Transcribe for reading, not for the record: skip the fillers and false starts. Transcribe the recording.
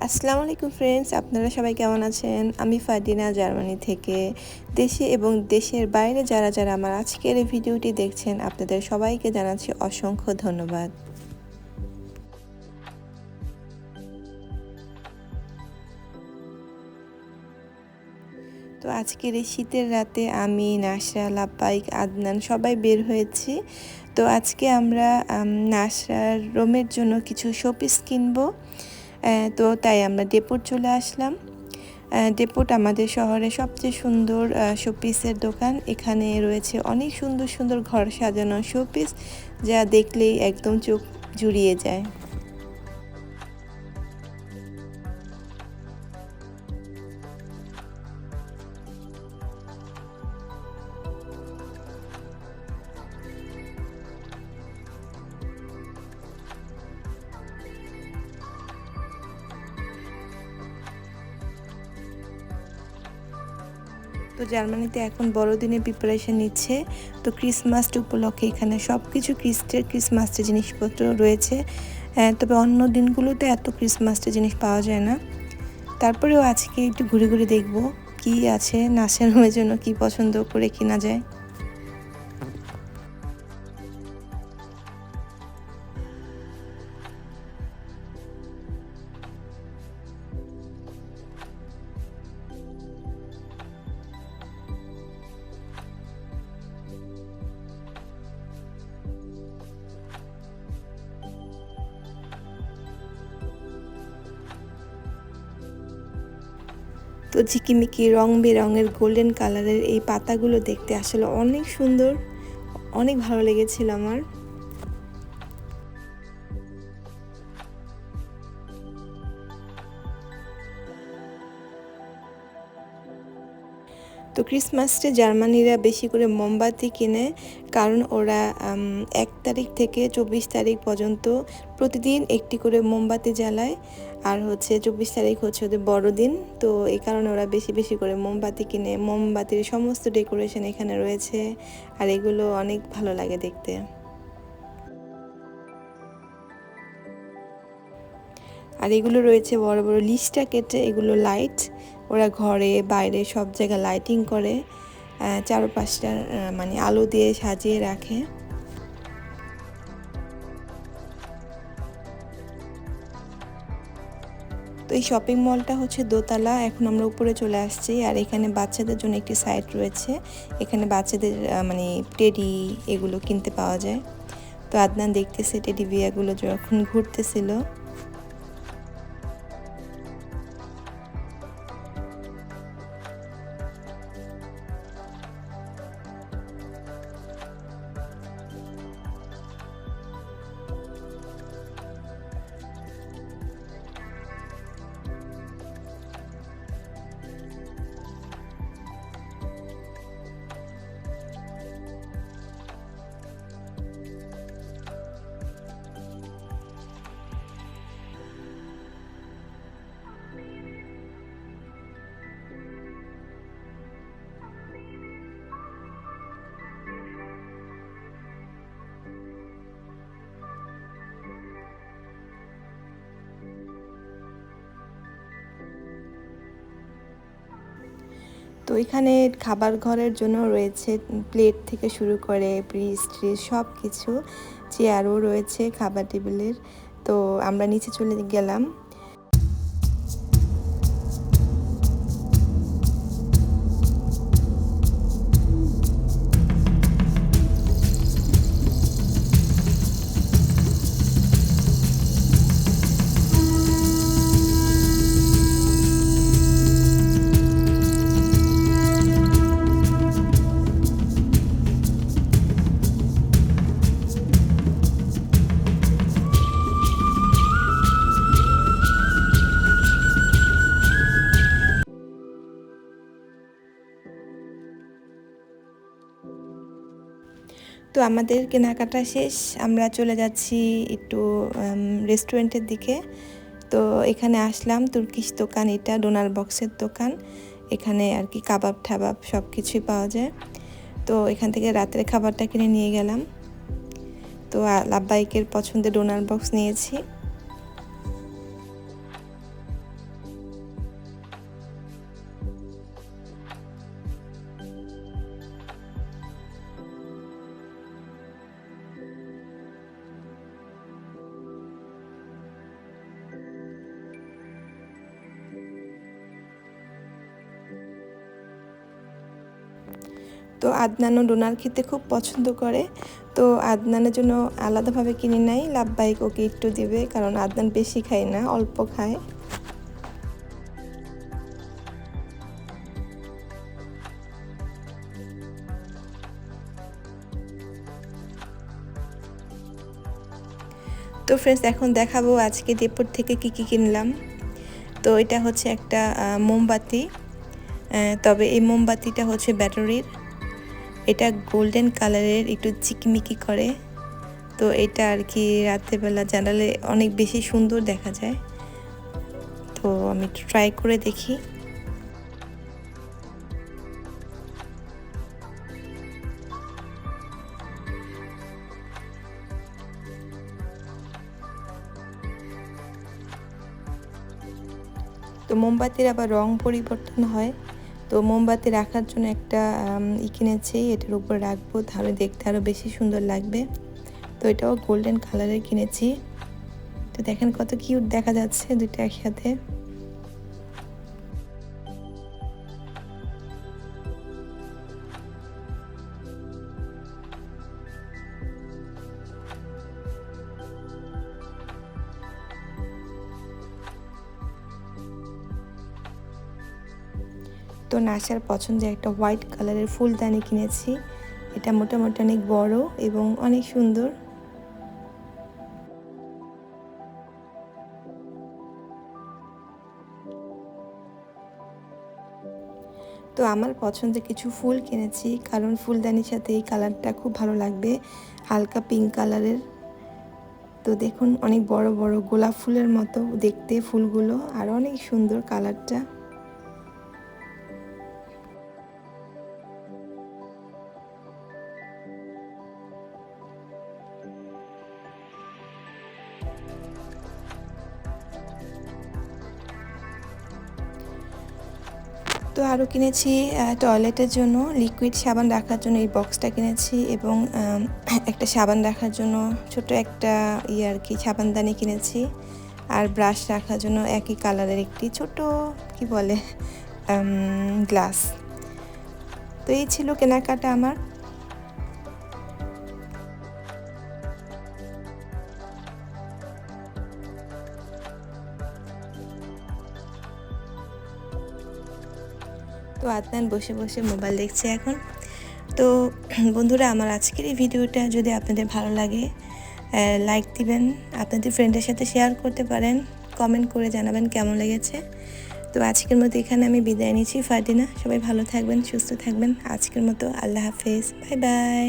আসসালামু আলাইকুম ফ্রেন্ডস, আপনারা সবাই কেমন আছেন? আমি ফারদিনা জার্মানি থেকে। দেশে এবং দেশের বাইরে যারা যারা আমার আজকের এই ভিডিওটি দেখছেন, আপনাদের সবাইকে জানাচ্ছি অসংখ্য ধন্যবাদ। তো আজকের এই শীতের রাতে আমি, নাশরা, লাব্বাইক, আদনান সবাই বের হয়েছি। তো আজকে আমরা নাশরার রুমের জন্য কিছু শোপিস কিনবো। তো তাই আমরা ডেপোট চলে আসলাম। ডেপোট আমাদের শহরে সবচেয়ে সুন্দর শোপিসের দোকান। এখানে রয়েছে অনেক সুন্দর সুন্দর ঘর সাজানো শোপিস, যা দেখলেই একদম চোখ জুড়িয়ে যায়। তো জার্মানিতে এখন বড়দিনের প্রিপারেশন নিচ্ছে। তো ক্রিসমাস উপলক্ষে এখানে সব কিছু ক্রিসমাসের জিনিসপত্র রয়েছে। তবে অন্য দিনগুলোতে এত ক্রিসমাসের জিনিস পাওয়া যায় না। তারপরেও আজকে একটু ঘুরে ঘুরে দেখব কি আছে, নাচের রুমের জন্য কি পছন্দ করে কিনা যায়। তো ঝিকিমিকি রং বেরঙের গোল্ডেন কালারের এই পাতাগুলো দেখতে আসলে অনেক সুন্দর, অনেক ভালো লেগেছিল আমার। তো ক্রিসমাসে জার্মানিরা বেশি করে মোমবাতি কিনে, কারণ ওরা 1 তারিখ থেকে 24 তারিখ পর্যন্ত প্রতিদিন একটি করে মোমবাতি জ্বালায়। আর হচ্ছে 24 তারিখ হচ্ছে ওদের বড়দিন। তো এই কারণে ওরা বেশি বেশি করে মোমবাতি কিনে। মোমবাতির সমস্ত ডেকোরেশন এখানে রয়েছে, আর এগুলো অনেক ভালো লাগে দেখতে। আর এগুলো রয়েছে বড় বড় লিস্টটা কেটে, এগুলো লাইট। ওরা ঘরে বাইরে সব জায়গায় লাইটিং করে, চারপাশটা মানে আলো দিয়ে সাজিয়ে রাখে। তো এই শপিং মলটা হচ্ছে দোতলা। এখন আমরা উপরে চলে আসছি। আর এখানে বাচ্চাদের জন্য একটি সাইট রয়েছে। এখানে বাচ্চাদের মানে টেডি এগুলো কিনতে পাওয়া যায়। তো আদনান দেখতেছে টেডি বিয়ারগুলো যখন ঘুরতেছিল। তো এখানে খাবার ঘরের জন্য রয়েছে প্লেট থেকে শুরু করে ফ্রিজ ট্রিজ সব কিছু, চেয়ারও রয়েছে খাবার টেবিলের। তো আমরা নিচে চলে গেলাম। তো আমাদের কেনাকাটা শেষ, আমরা চলে যাচ্ছি একটু রেস্টুরেন্টের দিকে। তো এখানে আসলাম, তুর্কিশ দোকান, এটা ডোনার বক্সের দোকান। এখানে আর কি কাবাব ঠাবাব সব কিছুই পাওয়া যায়। তো এখান থেকে রাতের খাবারটা কিনে নিয়ে গেলাম। তো লাব্বাইকের পছন্দের ডোনার বক্স নিয়েছি। তো আদনানও ডোনার খেতে খুব পছন্দ করে। তো আদনানের জন্য আলাদাভাবে কিনে নেয়, লাব্বাইক ওকে একটু দেবে, কারণ আদনান বেশি খায় না, অল্প খায়। তো ফ্রেন্ডস, এখন দেখাবো আজকে ডেপোর থেকে কি কি কিনলাম। তো এটা হচ্ছে একটা মোমবাতি, তবে এই মোমবাতিটা হচ্ছে ব্যাটারির। এটা গোল্ডেন কালারের, একটু চিকমিকি করে। তো এটা আর কি রাত্রেবেলা জ্বালালে অনেক বেশি সুন্দর দেখা যায়। তো আমি ট্রাই করে দেখি। তো মোমবাতির আবার রং পরিবর্তন হয়। তো মোমবাতি রাখার জন্য একটা কিনেছি, এটার উপর রাখবো, তাহলে দেখতে আরও বেশি সুন্দর লাগবে। তো এটাও গোল্ডেন কালারের কিনেছি। তো দেখেন কত কিউট দেখা যাচ্ছে দুটো একসাথে। তো নাসার পছন্দের একটা হোয়াইট কালারের ফুলদানি কিনেছি। এটা মোটামুটি অনেক বড় এবং অনেক সুন্দর। তো আমার পছন্দের কিছু ফুল কিনেছি, কারণ ফুলদানির সাথে এই কালারটা খুব ভালো লাগবে, হালকা পিঙ্ক কালারের। তো দেখুন অনেক বড় বড় গোলাপ ফুলের মতো দেখতে ফুলগুলো, আর অনেক সুন্দর কালারটা। তো আরও কিনেছি টয়লেটের জন্য লিকুইড সাবান রাখার জন্য এই বক্সটা কিনেছি, এবং একটা সাবান রাখার জন্য ছোট একটা আর কি সাবানদানি কিনেছি, আর ব্রাশ রাখার জন্য একই কালারের একটি ছোট কি বলে গ্লাস। তো এই ছিল কেনাকাটা আমার। তো আদনান বসে বসে মোবাইল দেখছে এখন। তো বন্ধুরা, আমার আজকের এই ভিডিওটা যদি আপনাদের ভালো লাগে, লাইক দিবেন, আপনাদের ফ্রেন্ডের সাথে শেয়ার করতে পারেন, কমেন্ট করে জানাবেন কেমন লেগেছে। তো আজকের মতো এখানে আমি বিদায় নিচ্ছি। ফারদিনা, সবাই ভালো থাকবেন, সুস্থ থাকবেন। আজকের মতো আল্লাহ হাফেজ, বাই বাই।